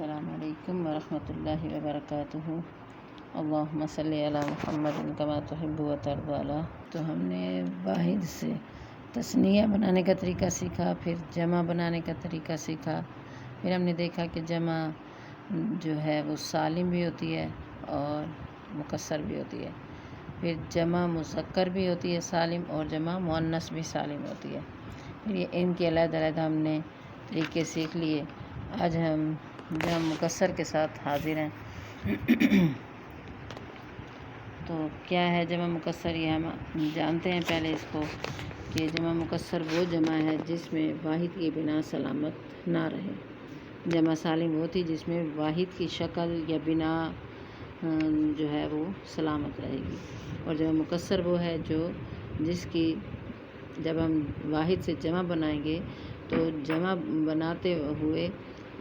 السلام علیکم ورحمۃ اللہ وبرکاتہ۔ اللہم صلی علی محمد کما تحب و ترضی۔ تو ہم نے واحد سے تثنیہ بنانے کا طریقہ سیکھا، پھر جمع بنانے کا طریقہ سیکھا، پھر ہم نے دیکھا کہ جمع جو ہے وہ سالم بھی ہوتی ہے اور مکسر بھی ہوتی ہے، پھر جمع مذکر بھی ہوتی ہے سالم، اور جمع مؤنث بھی سالم ہوتی ہے۔ پھر یہ ان کے علیحدہ علیحدہ ہم نے طریقے سیکھ لیے۔ آج ہم جمع مکسر کے ساتھ حاضر ہیں۔ تو کیا ہے جمع مکسر، یہ ہم جانتے ہیں پہلے اس کو کہ جمع مکسر وہ جمع ہے جس میں واحد کی بنا سلامت نہ رہے۔ جمع سالم وہ تھی جس میں واحد کی شکل یا بنا جو ہے وہ سلامت رہے گی، اور جمع مکسر وہ ہے جس کی جب ہم واحد سے جمع بنائیں گے تو جمع بناتے ہوئے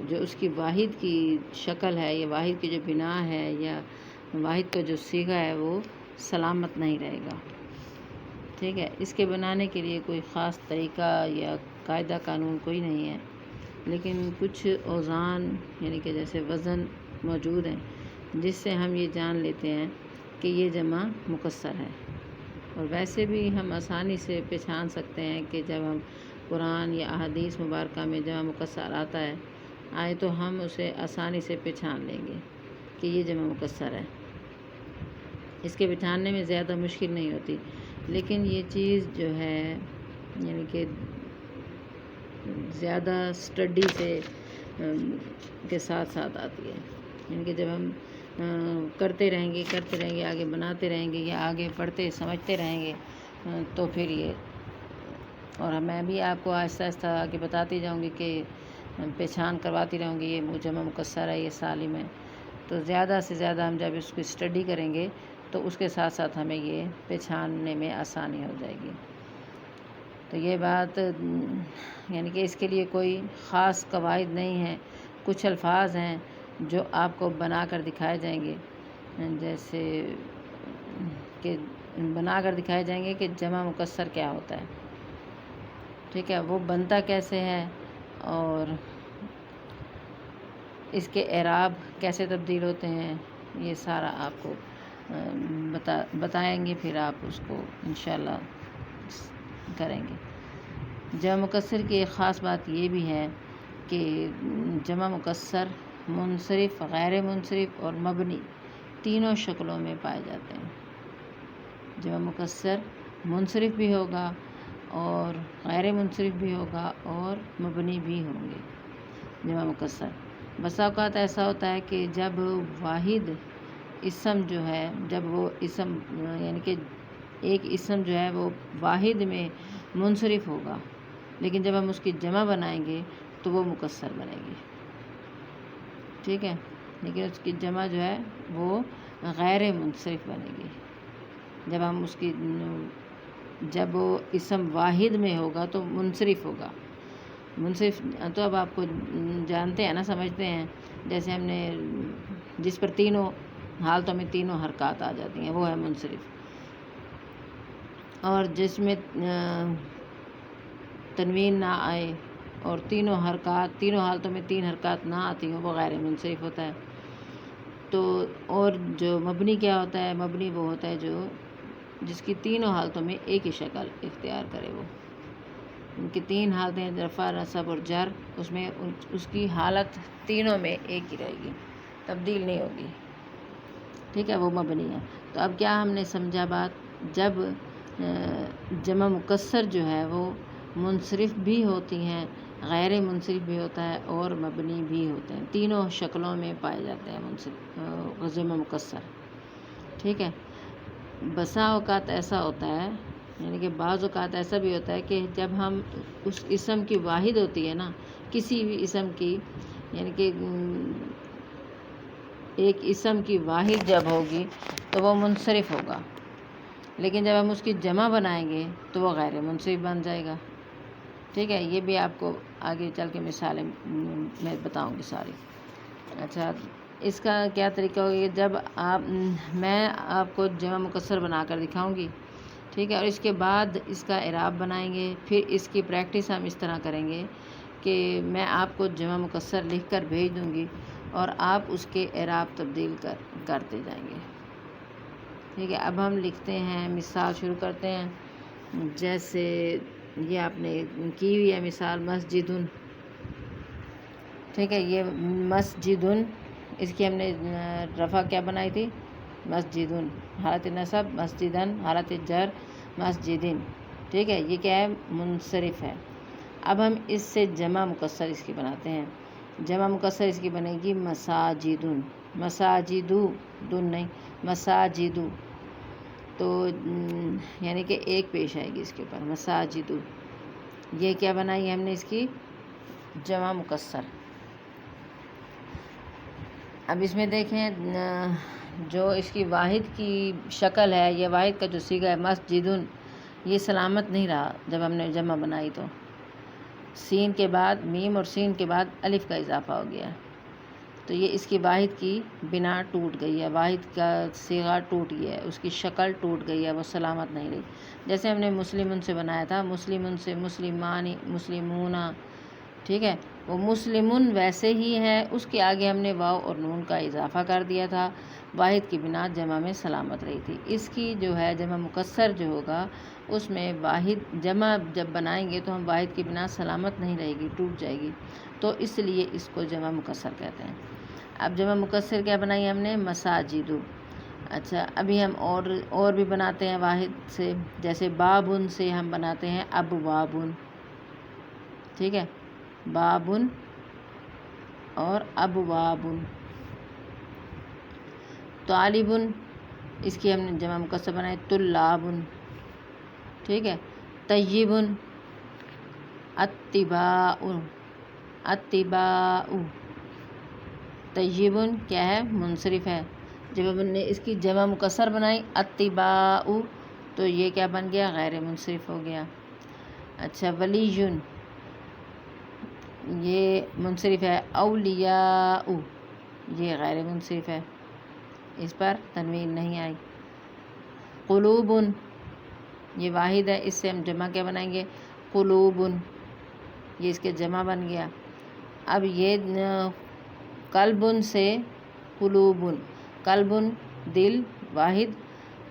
جو اس کی واحد کی شکل ہے یا واحد کی جو بنا ہے یا واحد کا جو صیغہ ہے وہ سلامت نہیں رہے گا۔ ٹھیک ہے، اس کے بنانے کے لیے کوئی خاص طریقہ یا قاعدہ قانون کوئی نہیں ہے، لیکن کچھ اوزان یعنی کہ جیسے وزن موجود ہیں جس سے ہم یہ جان لیتے ہیں کہ یہ جمع مکسر ہے۔ اور ویسے بھی ہم آسانی سے پہچان سکتے ہیں کہ جب ہم قرآن یا احادیث مبارکہ میں جمع مکسر آئے تو ہم اسے آسانی سے پہچان لیں گے کہ یہ جمع مکسر ہے۔ اس کے پہچاننے میں زیادہ مشکل نہیں ہوتی، لیکن یہ چیز جو ہے یعنی کہ زیادہ اسٹڈی سے کے ساتھ آتی ہے۔ یعنی کہ جب ہم کرتے رہیں گے، آگے بناتے رہیں گے یا آگے پڑھتے سمجھتے رہیں گے تو پھر یہ، اور میں بھی آپ کو آہستہ آہستہ آگے بتاتی جاؤں گی کہ پہچان کرواتی رہوں گی یہ جمع مکسر ہے، یہ سالم ہے۔ تو زیادہ سے زیادہ ہم جب اس کو اسٹڈی کریں گے تو اس کے ساتھ ساتھ ہمیں یہ پہچاننے میں آسانی ہو جائے گی۔ تو یہ بات یعنی کہ اس کے لیے کوئی خاص قواعد نہیں ہیں، کچھ الفاظ ہیں جو آپ کو بنا کر دکھائے جائیں گے، جیسے کہ بنا کر دکھائے جائیں گے کہ جمع مکسر کیا ہوتا ہے۔ ٹھیک ہے، وہ بنتا کیسے ہے اور اس کے اعراب کیسے تبدیل ہوتے ہیں، یہ سارا آپ کو بتائیں گے، پھر آپ اس کو انشاءاللہ کریں گے۔ جمع مکسر کی ایک خاص بات یہ بھی ہے کہ جمع مکسر منصرف، غیر منصرف اور مبنی تینوں شکلوں میں پائے جاتے ہیں۔ جمع مکسر منصرف بھی ہوگا اور غیر منصرف بھی ہوگا اور مبنی بھی ہوں گے۔ جمع مکسر بسا اوقات ایسا ہوتا ہے کہ جب واحد اسم جو ہے، جب وہ اسم یعنی کہ ایک اسم جو ہے وہ واحد میں منصرف ہوگا، لیکن جب ہم اس کی جمع بنائیں گے تو وہ مکسر بنے گی۔ ٹھیک ہے، لیکن اس کی جمع جو ہے وہ غیر منصرف بنے گی۔ جب ہم اس کی جب وہ اسم واحد میں ہوگا تو منصرف ہوگا۔ منصرف تو اب آپ کو جانتے ہیں نا، سمجھتے ہیں، جیسے ہم نے جس پر تینوں حالتوں میں تینوں حرکات آ جاتی ہیں وہ ہے منصرف، اور جس میں تنوین نہ آئے اور تینوں حالتوں میں تین حرکات نہ آتی ہوں وہ غیر منصرف ہوتا ہے۔ تو اور جو مبنی کیا ہوتا ہے، مبنی وہ ہوتا ہے جس کی تینوں حالتوں میں ایک ہی شکل اختیار کرے، وہ ان کی تین حالتیں رفع، نصب اور جر، اس میں اس کی حالت تینوں میں ایک ہی رہے گی، تبدیل نہیں ہوگی۔ ٹھیک ہے، وہ مبنی ہے۔ تو اب کیا ہم نے سمجھا بات، جب جمع مکسر جو ہے وہ منصرف بھی ہوتی ہیں، غیر منصرف بھی ہوتا ہے اور مبنی بھی ہوتے ہیں، تینوں شکلوں میں پائے جاتے ہیں جمع مکسر۔ ٹھیک ہے، بسا اوقات ایسا ہوتا ہے، یعنی کہ بعض اوقات ایسا بھی ہوتا ہے کہ جب ہم اس اسم کی واحد ہوتی ہے نا، کسی بھی اسم کی، یعنی کہ ایک اسم کی واحد جب ہوگی تو وہ منصرف ہوگا، لیکن جب ہم اس کی جمع بنائیں گے تو وہ غیر منصرف بن جائے گا۔ ٹھیک ہے، یہ بھی آپ کو آگے چل کے مثالیں میں بتاؤں گی ساری۔ اچھا، اس کا کیا طریقہ ہوگا، جب میں آپ کو جمع مکسر بنا کر دکھاؤں گی، ٹھیک ہے، اور اس کے بعد اس کا اعراب بنائیں گے، پھر اس کی پریکٹس ہم اس طرح کریں گے کہ میں آپ کو جمع مکسر لکھ کر بھیج دوں گی، اور آپ اس کے اعراب تبدیل کرتے جائیں گے. ٹھیک ہے. اب ہم لکھتے ہیں، مثال شروع کرتے ہیں. جیسے یہ آپ نے کی ہوئی ہے مثال مسجدن. ٹھیک ہے. یہ مسجدن، اس کی ہم نے رفع کیا بنائی تھی؟ مسجدن حالت نصب، مسجدن حالت جر، مسجدن. ٹھیک ہے. یہ کیا ہے؟ منصرف ہے. اب ہم اس سے جمع مکسر اس کی بناتے ہیں. جمع مکسر اس کی بنے گی مساجدن. مساجدو، دن نہیں، مساجدو. تو یعنی کہ ایک پیش آئے گی اس کے اوپر، مساجدو. یہ کیا بنائی ہم نے اس کی؟ جمع مکسر. اب اس میں دیکھیں جو اس کی واحد کی شکل ہے، یہ واحد کا جو صیغہ ہے مسجدن، یہ سلامت نہیں رہا جب ہم نے جمع بنائی تو سین کے بعد میم اور سین کے بعد الف کا اضافہ ہو گیا. تو یہ اس کی واحد کی بنا ٹوٹ گئی ہے، واحد کا صیغہ ٹوٹ گیا ہے، اس کی شکل ٹوٹ گئی ہے، وہ سلامت نہیں رہی. جیسے ہم نے مسلمن سے بنایا تھا، مسلمن سے مسلمانی، مسلمون. ٹھیک ہے. وہ مسلمن ویسے ہی ہے، اس کے آگے ہم نے واو اور نون کا اضافہ کر دیا تھا، واحد کی بنا جمع میں سلامت رہی تھی. اس کی جو ہے جمع مکسر جو ہوگا اس میں واحد جمع جب بنائیں گے تو ہم واحد کی بنا سلامت نہیں رہے گی، ٹوٹ جائے گی. تو اس لیے اس کو جمع مکسر کہتے ہیں. اب جمع مکسر کیا بنائی ہم نے؟ مساجدو. اچھا، ابھی ہم اور بھی بناتے ہیں واحد سے. جیسے بابن سے ہم بناتے ہیں ابوابن. ٹھیک ہے. بابن اور ابوابن. طالبن، اس کی ہم نے جمع مکسر بنائے طلابن. ٹھیک ہے. طیبن، اتباء، اتباء. طیبن کیا ہے؟ منصرف ہے. جب ہم نے اس کی جمع مکسر بنائی اتباء تو یہ کیا بن گیا؟ غیر منصرف ہو گیا. اچھا. ولیجن، یہ منصرف ہے. اولیاء، یہ غیر منصرف ہے، اس پر تنوین نہیں آئی. قلوبن، یہ واحد ہے، اس سے ہم جمع کیا بنائیں گے؟ قلوبن. یہ اس کے جمع بن گیا. اب یہ قلبن سے قلوبن. قلبن دل واحد،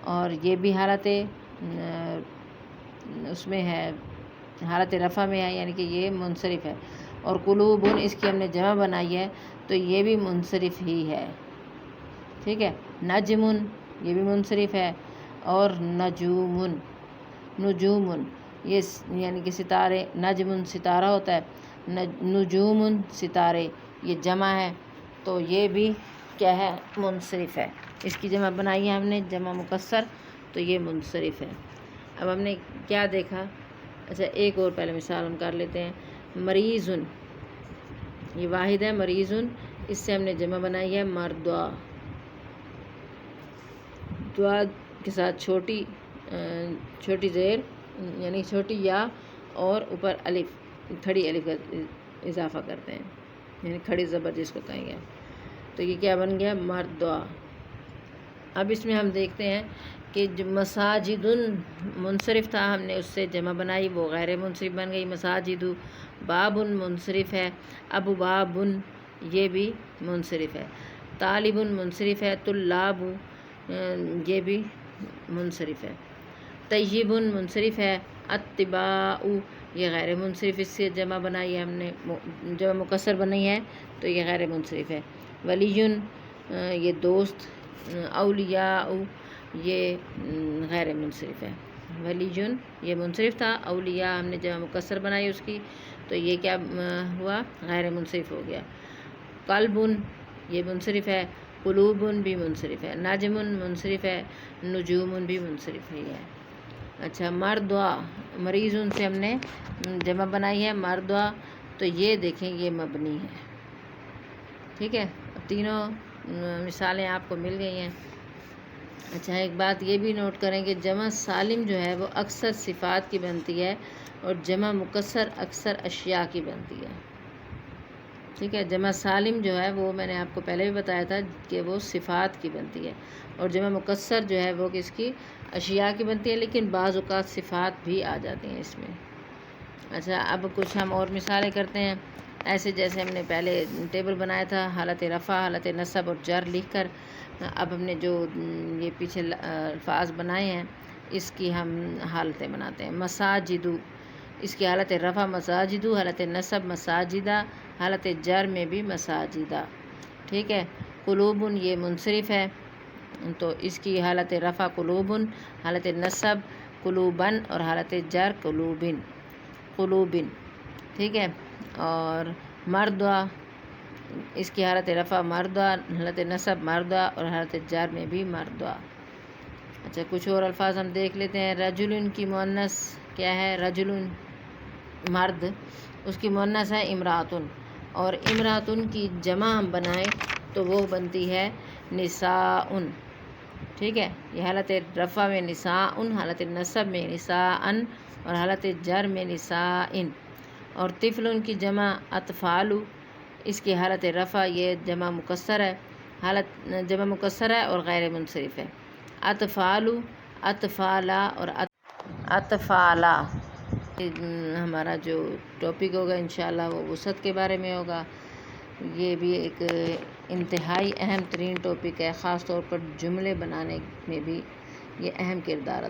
اور یہ بھی حالت اس میں ہے، حالت رفع میں ہے، یعنی کہ یہ منصرف ہے. اور قلوبن اس کی ہم نے جمع بنائی ہے تو یہ بھی منصرف ہی ہے. ٹھیک ہے. نجمن، یہ بھی منصرف ہے. اور نجومن، نجومن یہ یعنی کہ ستارے. نجمن ستارہ ہوتا ہے، نجومن ستارے یہ جمع ہے، تو یہ بھی کیا ہے؟ منصرف ہے. اس کی جمع بنائی ہے ہم نے جمع مکسر، تو یہ منصرف ہے. اب ہم نے کیا دیکھا؟ اچھا، ایک اور پہلے مثال ہم کر لیتے ہیں. مریضن، یہ واحد ہے. مریضن، اس سے ہم نے جمع بنائی ہے مردوا. دعا کے ساتھ چھوٹی زیر یعنی چھوٹی یا اور اوپر الف، کھڑی الف کا اضافہ کرتے ہیں، یعنی کھڑی زبر جس کو کہیں گے. تو یہ کیا بن گیا؟ مردوا. اب اس میں ہم دیکھتے ہیں کہ جو مساجدن منصرف تھا، ہم نے اس سے جمع بنائی، وہ غیر منصرف بن گئی مساجدو. بابن منصرف ہے. ابوابن یہ بھی منصرف ہے. طالبن منصرف ہے. طلاب یہ بھی منصرف ہے. طیبن منصرف ہے. اتباء یہ غیر منصرف، اس سے جمع بنائی ہے ہم نے، جمع مکسر بنائی ہے تو یہ غیر منصرف ہے. ولیجن یہ دوست. اولیاء یہ غیر منصرف ہے. ولیجن یہ منصرف تھا، اولیاء ہم نے جمع مکسر بنائی اس کی تو یہ کیا ہوا؟ غیر منصرف ہو گیا. قلبن یہ منصرف ہے. قلوبن بھی منصرف ہے. نجمن منصرف ہے. نجومن بھی منصرف ہے. اچھا. مردوا، مریضن سے ہم نے جمع بنائی ہے مردوا، تو یہ دیکھیں یہ مبنی ہے. ٹھیک ہے. تینوں مثالیں آپ کو مل گئی ہیں. اچھا، ایک بات یہ بھی نوٹ کریں کہ جمع سالم جو ہے وہ اکثر صفات کی بنتی ہے اور جمع مکسر اکثر اشیاء کی بنتی ہے. ٹھیک ہے. جمع سالم جو ہے وہ میں نے آپ کو پہلے بھی بتایا تھا کہ وہ صفات کی بنتی ہے، اور جمع مکسر جو ہے وہ کس کی؟ اشیاء کی بنتی ہے، لیکن بعض اوقات صفات بھی آ جاتی ہیں اس میں. اچھا، اب کچھ ہم اور مثالیں کرتے ہیں. ایسے جیسے ہم نے پہلے ٹیبل بنایا تھا حالت رفع، حالت نصب اور جر لکھ کر، اب ہم نے جو یہ پیچھے الفاظ بنائے ہیں اس کی ہم حالتیں بناتے ہیں۔ مساجدو، اس کی حالت رفع مساجدو، حالت نصب مساجدہ، حالت جر میں بھی مساجدہ، ٹھیک ہے۔ قلوبن یہ منصرف ہے تو اس کی حالت رفع قلوبن، حالت نصب قلوبن اور حالت جر قلوبن، قلوبن، ٹھیک ہے۔ اور مردہ، اس کی حالت رفع مردہ، حالت نصب مردہ اور حالت جر میں بھی مردہ۔ اچھا کچھ اور الفاظ ہم دیکھ لیتے ہیں۔ رجل کی مؤنث کیا ہے؟ رجل مرد، اس کی مؤنث ہے امراتن، اور امراتن کی جمع ہم بنائیں تو وہ بنتی ہے نساء، ٹھیک ہے۔ یہ حالت رفع میں نساء، حالت نصب میں نساء اور حالت جر میں نساء۔ اور طفل کی جمع اطفال، اس کی حالت رفع یہ جمع مکسر ہے، حالت جمع مکسر ہے اور غیر منصرف ہے۔ اطفال، اطفالا اور اطفالا۔ ہمارا جو ٹاپک ہوگا انشاءاللہ وہ وسعت کے بارے میں ہوگا۔ یہ بھی ایک انتہائی اہم ترین ٹاپک ہے، خاص طور پر جملے بنانے میں بھی یہ اہم کردار ادا